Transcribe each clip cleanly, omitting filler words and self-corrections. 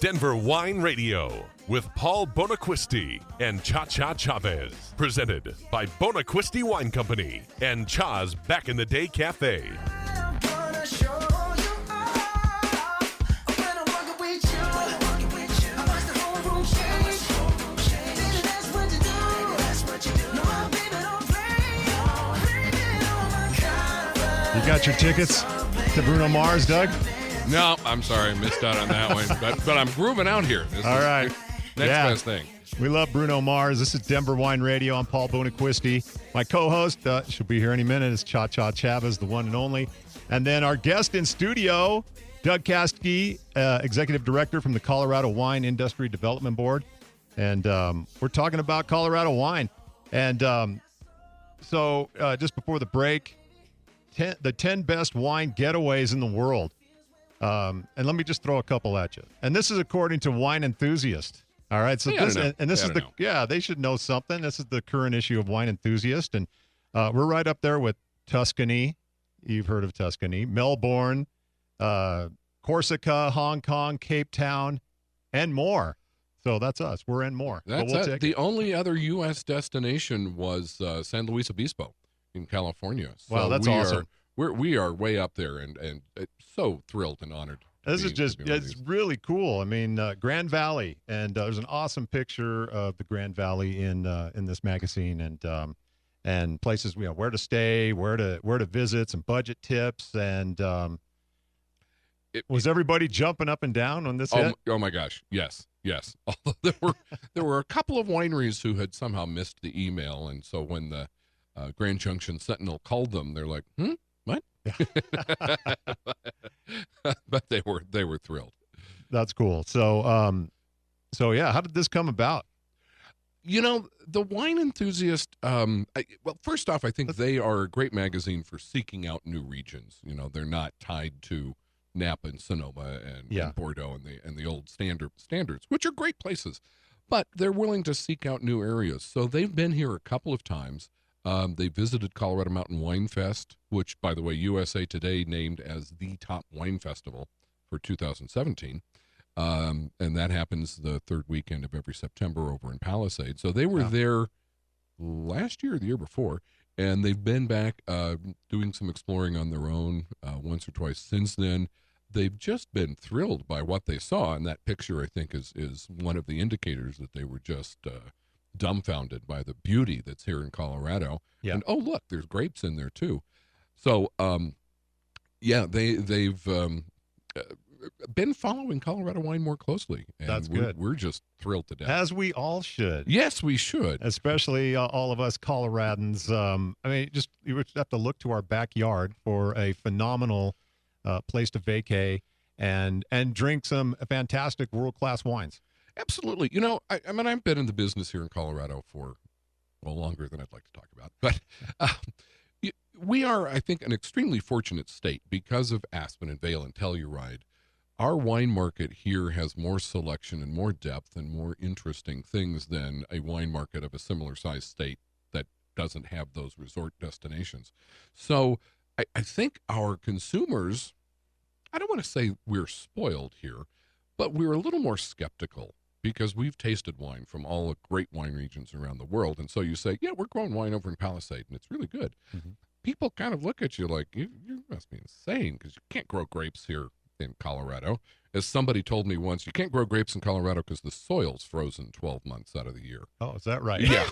Denver Wine Radio with Paul Bonaquisti and Cha-Cha Chavez. Presented by Bonaquisti Wine Company and Cha's Back in the Day Cafe. You got your tickets to Bruno Mars, Doug? No, I'm sorry, I missed out on that one. But I'm grooving out here. This All is right. Next best thing. We love Bruno Mars. This is Denver Wine Radio. I'm Paul Bonaquisti. My co-host, she'll be here any minute, is Cha-Cha Chavez, the one and only. And then our guest in studio, Doug Kastke, Executive Director from the Colorado Wine Industry Development Board. And we're talking about Colorado wine. And so just before the break, the 10 best wine getaways in the world. And let me just throw a couple at you. And this is according to Wine Enthusiast. All right. So they should know something. This is the current issue of Wine Enthusiast. And we're right up there with Tuscany. You've heard of Tuscany. Melbourne, Corsica, Hong Kong, Cape Town, and more. So that's us. We're in more. That's it. The only other U.S. destination was San Luis Obispo in California. So wow, that's awesome. We are way up there and so thrilled and honored. This is just, it's really cool. I mean, Grand Valley, and there's an awesome picture of the Grand Valley in this magazine, and places, where to stay, where to visit, some budget tips, and was everybody jumping up and down on this hit? Oh my gosh, yes. Although there were a couple of wineries who had somehow missed the email, and so when the Grand Junction Sentinel called them, they're like, what? But they were thrilled. That's cool. So yeah, how did this come about? The Wine Enthusiast, first off, I think they are a great magazine for seeking out new regions. They're not tied to Napa and Sonoma and Bordeaux and the old standards, which are great places, but they're willing to seek out new areas. So they've been here a couple of times. They visited Colorado Mountain Wine Fest, which, by the way, USA Today named as the top wine festival for 2017. And that happens the third weekend of every September over in Palisade. So they were there last year or the year before, and they've been back doing some exploring on their own once or twice since then. They've just been thrilled by what they saw, and that picture, I think, is one of the indicators that they were just dumbfounded by the beauty that's here in Colorado. Yeah. And, oh, look, there's grapes in there, too. So, they've been following Colorado wine more closely. And that's good. We're just thrilled to death. As we all should. Yes, we should. Especially all of us Coloradans. You would have to look to our backyard for a phenomenal place to vacay and drink some fantastic world-class wines. Absolutely. I've been in the business here in Colorado for, longer than I'd like to talk about. But we are, I think, an extremely fortunate state because of Aspen and Vail and Telluride. Our wine market here has more selection and more depth and more interesting things than a wine market of a similar size state that doesn't have those resort destinations. So I think our consumers, I don't want to say we're spoiled here, but we're a little more skeptical because we've tasted wine from all the great wine regions around the world. And so you say, yeah, we're growing wine over in Palisade, and it's really good. Mm-hmm. People kind of look at you like, you must be insane because you can't grow grapes here in Colorado. As somebody told me once, you can't grow grapes in Colorado because the soil's frozen 12 months out of the year. Oh, is that right? Yeah.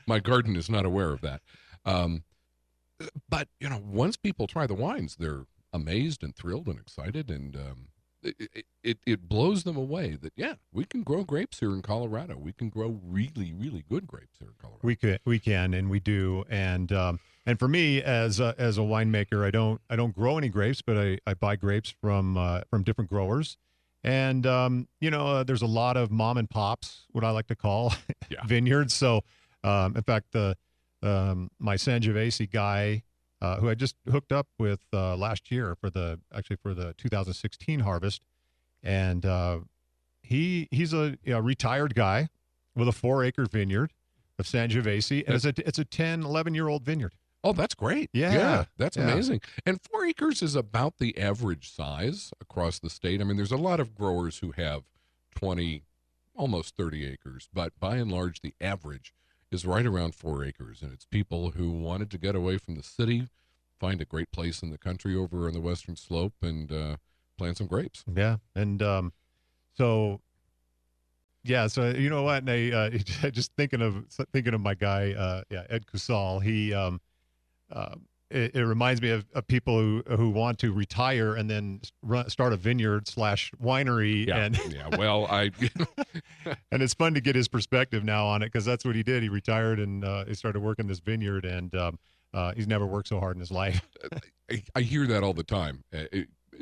My garden is not aware of that. But, once people try the wines, they're amazed and thrilled and excited, and it blows them away that, we can grow grapes here in Colorado. We can grow really, really good grapes here in Colorado. We can, and we do. And for me, as a winemaker, I don't grow any grapes, but I buy grapes from different growers. And there's a lot of mom and pops, what I like to call vineyards. So in fact, my Sangiovese guy, who I just hooked up with last year for the 2016 harvest, and he's a retired guy with a 4-acre vineyard of Sangiovese, and it's a 10, 11-year-old vineyard. Oh, that's great. Yeah. That's Yeah. amazing. And 4 acres is about the average size across the state. I mean, there's a lot of growers who have 20, almost 30 acres, but by and large, the average is right around 4 acres. And it's people who wanted to get away from the city, find a great place in the country over on the western slope, and plant some grapes. Yeah. And so, yeah. So you know what? And just thinking of my guy, Ed Cusal. He it reminds me of people who want to retire and then start a vineyard / winery. Yeah. And Yeah. Well, and it's fun to get his perspective now on it, because that's what he did. He retired and he started working this vineyard, and he's never worked so hard in his life. I hear that all the time.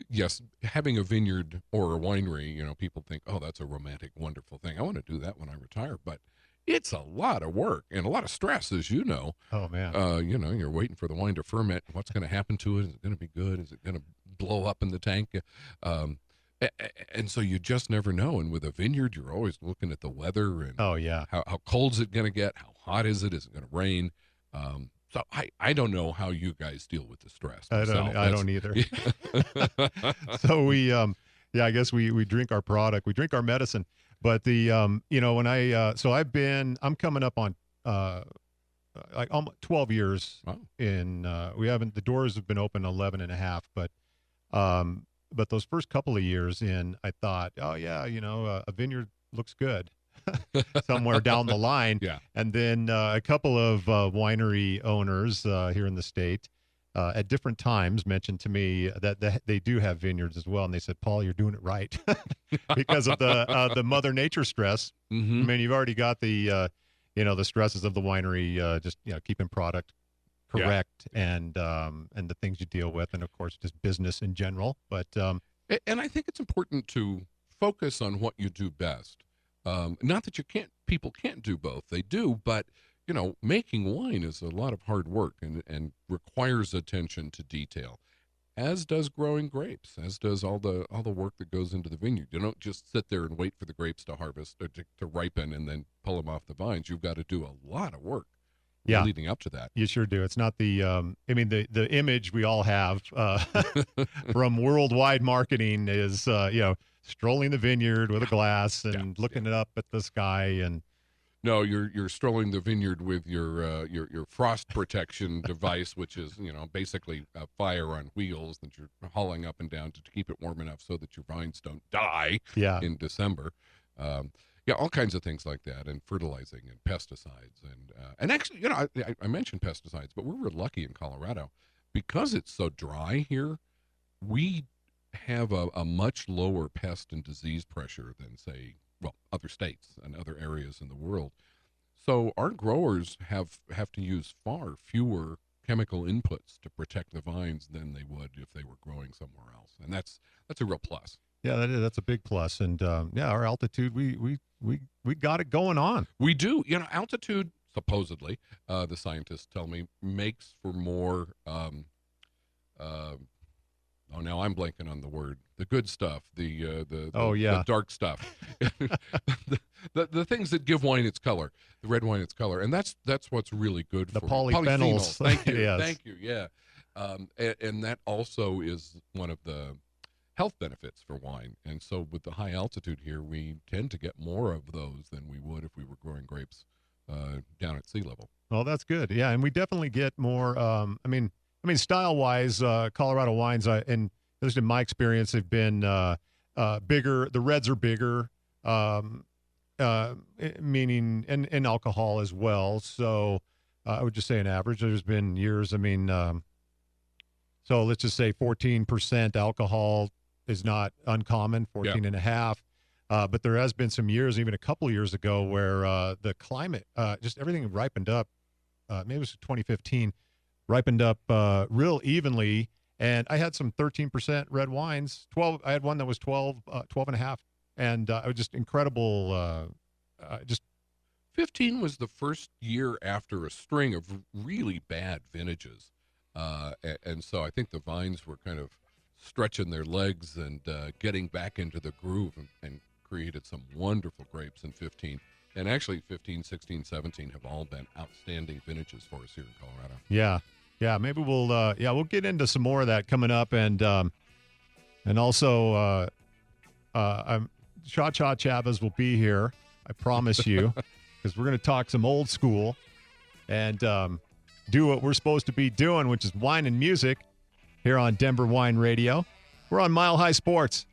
Yes, having a vineyard or a winery, people think, oh, that's a romantic, wonderful thing. I want to do that when I retire, but it's a lot of work and a lot of stress, as you know. Oh, man. You're waiting for the wine to ferment. What's going to happen to it? Is it going to be good? Is it going to blow up in the tank? And so you just never know. And with a vineyard, you're always looking at the weather and Oh, yeah. how cold is it going to get? How hot is it? Is it going to rain? So I don't know how you guys deal with the stress. I don't either. So we, I guess we drink our product, we drink our medicine. But when I'm coming up on like almost 12 years. Wow. The doors have been open 11 and a half, but those first couple of years in, I thought, oh yeah, a vineyard looks good. Somewhere down the line. Yeah. And then a couple of winery owners here in the state at different times mentioned to me that they do have vineyards as well. And they said, Paul, you're doing it right because of the Mother Nature stress. Mm-hmm. I mean, you've already got the stresses of the winery, just keeping product correct, and the things you deal with, and of course just business in general. But and I think it's important to focus on what you do best. Not that people can't do both. They do, but making wine is a lot of hard work and requires attention to detail, as does growing grapes, as does all the work that goes into the vineyard. You don't just sit there and wait for the grapes to harvest or to ripen and then pull them off the vines. You've got to do a lot of work leading up to that. You sure do. It's not the the image we all have from worldwide marketing is strolling the vineyard with a glass and looking up at the sky. And no, you're strolling the vineyard with your frost protection device, which is basically a fire on wheels that you're hauling up and down to keep it warm enough so that your vines don't die in December. All kinds of things like that, and fertilizing and pesticides, and actually, I mentioned pesticides, but we're real lucky in Colorado because it's so dry here. We have a much lower pest and disease pressure than, say, other states and other areas in the world. So our growers have to use far fewer chemical inputs to protect the vines than they would if they were growing somewhere else, and that's a real plus. Yeah, that's a big plus. And our altitude, we got it going on. We do. Altitude supposedly, the scientists tell me, makes for more. Now I'm blanking on the word. The good stuff. The dark stuff. the things that give wine its color. The red wine its color, and that's what's really good for polyphenols. Thank you. Yes. Thank you. Yeah. And that also is one of the health benefits for wine. And so with the high altitude here, we tend to get more of those than we would if we were growing grapes down at sea level. Well, that's good. Yeah, and we definitely get more. Style-wise, Colorado wines, and at least in my experience, have been bigger. The reds are bigger, meaning in alcohol as well. So I would just say an average. There's been years. So let's just say 14% alcohol is not uncommon, 14 and a half. But there has been some years, even a couple of years ago, where the climate, just everything ripened up. Maybe it was 2015, ripened up real evenly. And I had some 13% red wines. I had one that was 12 and a half. And it was just incredible. 15 was the first year after a string of really bad vintages. And so I think the vines were kind of stretching their legs and getting back into the groove and created some wonderful grapes in 15. And actually 15, 16, 17 have all been outstanding vintages for us here in Colorado. Yeah. Yeah, maybe we'll get into some more of that coming up, and also Cha-Cha Chavez will be here. I promise you, because we're going to talk some old school and do what we're supposed to be doing, which is wine and music here on Denver Wine Radio. We're on Mile High Sports.